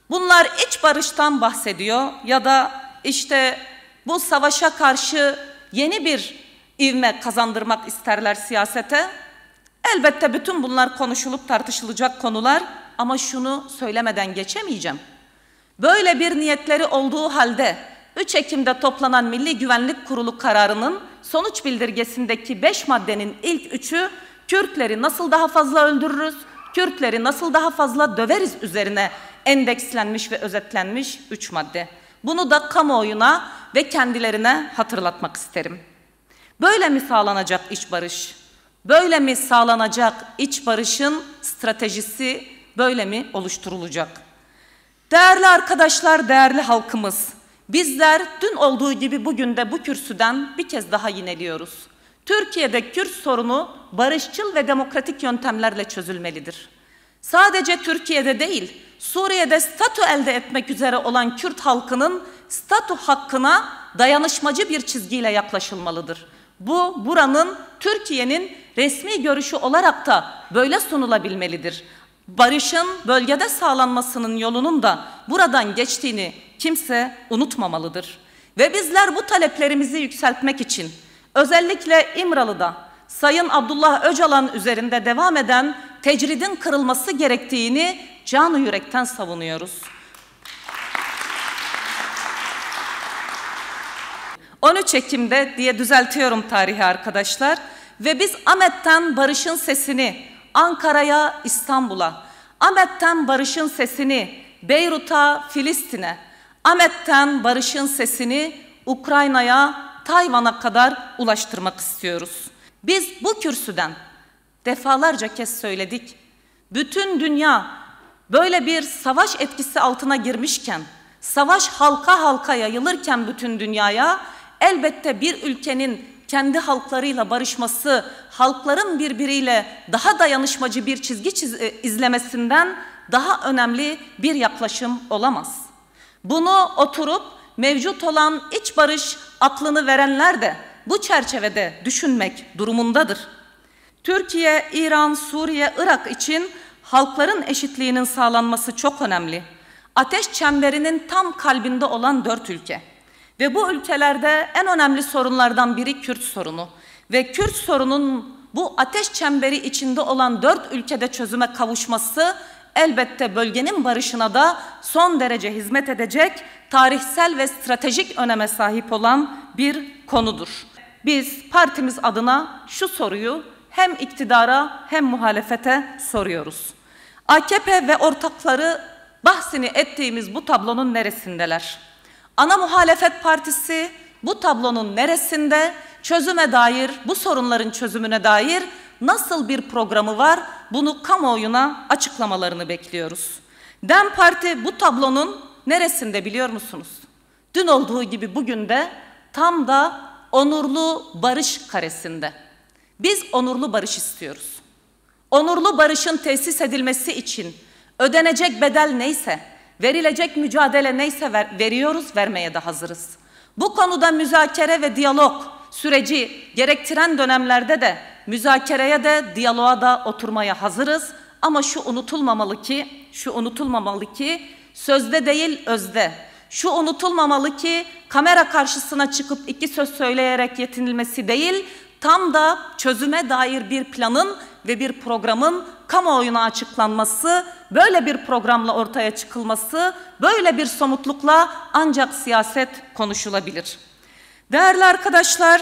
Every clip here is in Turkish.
Bunlar iç barıştan bahsediyor ya da işte bu savaşa karşı yeni bir ivme kazandırmak isterler siyasete. Elbette bütün bunlar konuşulup tartışılacak konular ama şunu söylemeden geçemeyeceğim. Böyle bir niyetleri olduğu halde 3 Ekim'de toplanan Milli Güvenlik Kurulu kararının sonuç bildirgesindeki 5 maddenin ilk 3'ü Kürtleri nasıl daha fazla öldürürüz, Kürtleri nasıl daha fazla döveriz üzerine endekslenmiş ve özetlenmiş 3 madde. Bunu da kamuoyuna ve kendilerine hatırlatmak isterim. Böyle mi sağlanacak iç barış? Böyle mi sağlanacak iç barışın stratejisi, böyle mi oluşturulacak? Değerli arkadaşlar, değerli halkımız, bizler dün olduğu gibi bugün de bu kürsüden bir kez daha yineliyoruz. Türkiye'de Kürt sorunu barışçıl ve demokratik yöntemlerle çözülmelidir. Sadece Türkiye'de değil, Suriye'de statü elde etmek üzere olan Kürt halkının statü hakkına dayanışmacı bir çizgiyle yaklaşılmalıdır. Bu, buranın Türkiye'nin resmi görüşü olarak da böyle sunulabilmelidir. Barışın bölgede sağlanmasının yolunun da buradan geçtiğini kimse unutmamalıdır. Ve bizler bu taleplerimizi yükseltmek için özellikle İmralı'da Sayın Abdullah Öcalan üzerinde devam eden tecridin kırılması gerektiğini canı yürekten savunuyoruz. 13 Ekim'de diye düzeltiyorum tarihi arkadaşlar ve biz Ahmet'ten barışın sesini Ankara'ya, İstanbul'a, Ahmet'ten barışın sesini Beyrut'a, Filistin'e, Ahmet'ten barışın sesini Ukrayna'ya, Tayvan'a kadar ulaştırmak istiyoruz. Biz bu kürsüden defalarca kez söyledik. Bütün dünya böyle bir savaş etkisi altına girmişken, savaş halka halka yayılırken bütün dünyaya elbette bir ülkenin kendi halklarıyla barışması, halkların birbiriyle daha dayanışmacı bir çizgi izlemesinden daha önemli bir yaklaşım olamaz. Bunu oturup mevcut olan iç barış aklını verenler de bu çerçevede düşünmek durumundadır. Türkiye, İran, Suriye, Irak için halkların eşitliğinin sağlanması çok önemli. Ateş çemberinin tam kalbinde olan 4 ülke. Ve bu ülkelerde en önemli sorunlardan biri Kürt sorunu. Ve Kürt sorunun bu ateş çemberi içinde olan 4 ülkede çözüme kavuşması elbette bölgenin barışına da son derece hizmet edecek, tarihsel ve stratejik öneme sahip olan bir konudur. Biz partimiz adına şu soruyu hem iktidara hem muhalefete soruyoruz. AKP ve ortakları bahsini ettiğimiz bu tablonun neresindeler? Ana muhalefet partisi bu tablonun neresinde? Çözüme dair, bu sorunların çözümüne dair nasıl bir programı var? Bunu kamuoyuna açıklamalarını bekliyoruz. DEM Parti bu tablonun neresinde biliyor musunuz? Dün olduğu gibi bugün de tam da onurlu barış karesinde. Biz onurlu barış istiyoruz. Onurlu barışın tesis edilmesi için ödenecek bedel neyse, verilecek mücadele neyse veriyoruz, vermeye de hazırız. Bu konuda müzakere ve diyalog süreci gerektiren dönemlerde de müzakereye de diyaloğa da oturmaya hazırız. Ama şu unutulmamalı ki sözde değil özde. Şu unutulmamalı ki kamera karşısına çıkıp 2 söz söyleyerek yetinilmesi değil, tam da çözüme dair bir planın ve bir programın kamuoyuna açıklanması, böyle bir programla ortaya çıkılması, böyle bir somutlukla ancak siyaset konuşulabilir. Değerli arkadaşlar,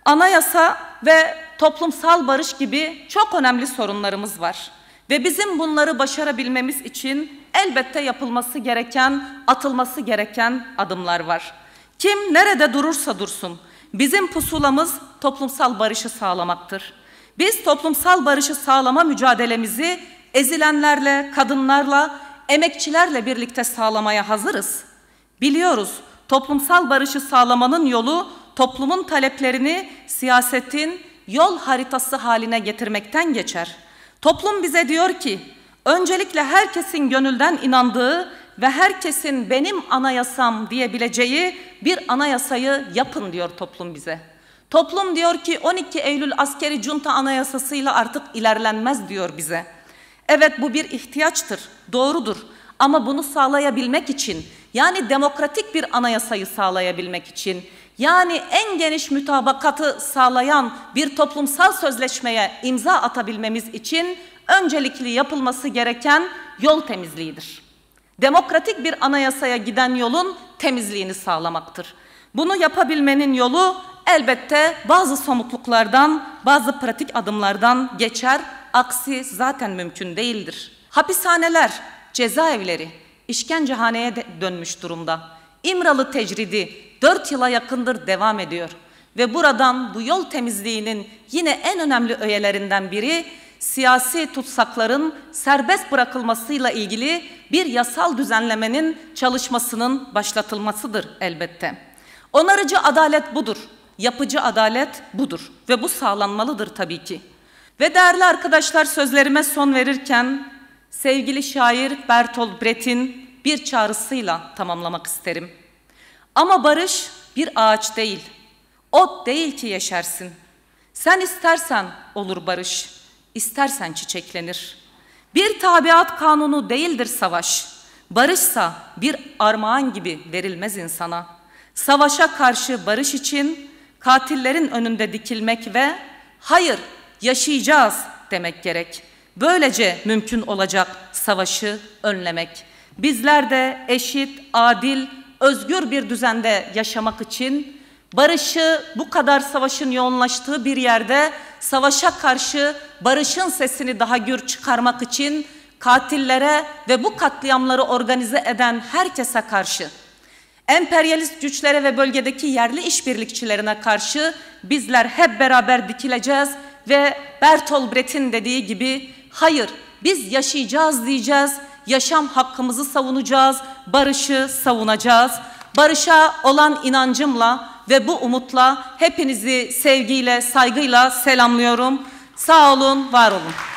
anayasa ve toplumsal barış gibi çok önemli sorunlarımız var. Ve bizim bunları başarabilmemiz için elbette yapılması gereken, atılması gereken adımlar var. Kim nerede durursa dursun, bizim pusulamız toplumsal barışı sağlamaktır. Biz toplumsal barışı sağlama mücadelemizi ezilenlerle, kadınlarla, emekçilerle birlikte sağlamaya hazırız. Biliyoruz, toplumsal barışı sağlamanın yolu toplumun taleplerini siyasetin yol haritası haline getirmekten geçer. Toplum bize diyor ki, öncelikle herkesin gönülden inandığı ve herkesin benim anayasam diyebileceği bir anayasayı yapın diyor toplum bize. Toplum diyor ki 12 Eylül askeri junta anayasasıyla artık ilerlenmez diyor bize. Evet, bu bir ihtiyaçtır, doğrudur. Ama bunu sağlayabilmek için, yani demokratik bir anayasayı sağlayabilmek için, yani en geniş mütabakatı sağlayan bir toplumsal sözleşmeye imza atabilmemiz için öncelikli yapılması gereken yol temizliğidir. Demokratik bir anayasaya giden yolun temizliğini sağlamaktır. Bunu yapabilmenin yolu elbette bazı somutluklardan, bazı pratik adımlardan geçer. Aksi zaten mümkün değildir. Hapishaneler, cezaevleri işkencehaneye dönmüş durumda. İmralı tecridi 4 yıla yakındır devam ediyor. Ve buradan bu yol temizliğinin yine en önemli öğelerinden biri siyasi tutsakların serbest bırakılmasıyla ilgili bir yasal düzenlemenin çalışmasının başlatılmasıdır elbette. Onarıcı adalet budur, yapıcı adalet budur ve bu sağlanmalıdır tabii ki. Ve değerli arkadaşlar, sözlerime son verirken sevgili şair Bertolt Brecht'in bir çağrısıyla tamamlamak isterim. Ama barış bir ağaç değil, ot değil ki yeşersin. Sen istersen olur barış, istersen çiçeklenir. Bir tabiat kanunu değildir savaş. Barışsa bir armağan gibi verilmez insana. Savaşa karşı barış için katillerin önünde dikilmek ve hayır yaşayacağız demek gerek. Böylece mümkün olacak savaşı önlemek. Bizler de eşit, adil, özgür bir düzende yaşamak için barışı, bu kadar savaşın yoğunlaştığı bir yerde savaşa karşı barışın sesini daha gür çıkarmak için katillere ve bu katliamları organize eden herkese karşı, emperyalist güçlere ve bölgedeki yerli işbirlikçilerine karşı bizler hep beraber dikileceğiz ve Bertolt Brecht'in dediği gibi hayır biz yaşayacağız diyeceğiz, yaşam hakkımızı savunacağız, barışı savunacağız. Barışa olan inancımla ve bu umutla hepinizi sevgiyle, saygıyla selamlıyorum. Sağ olun, var olun.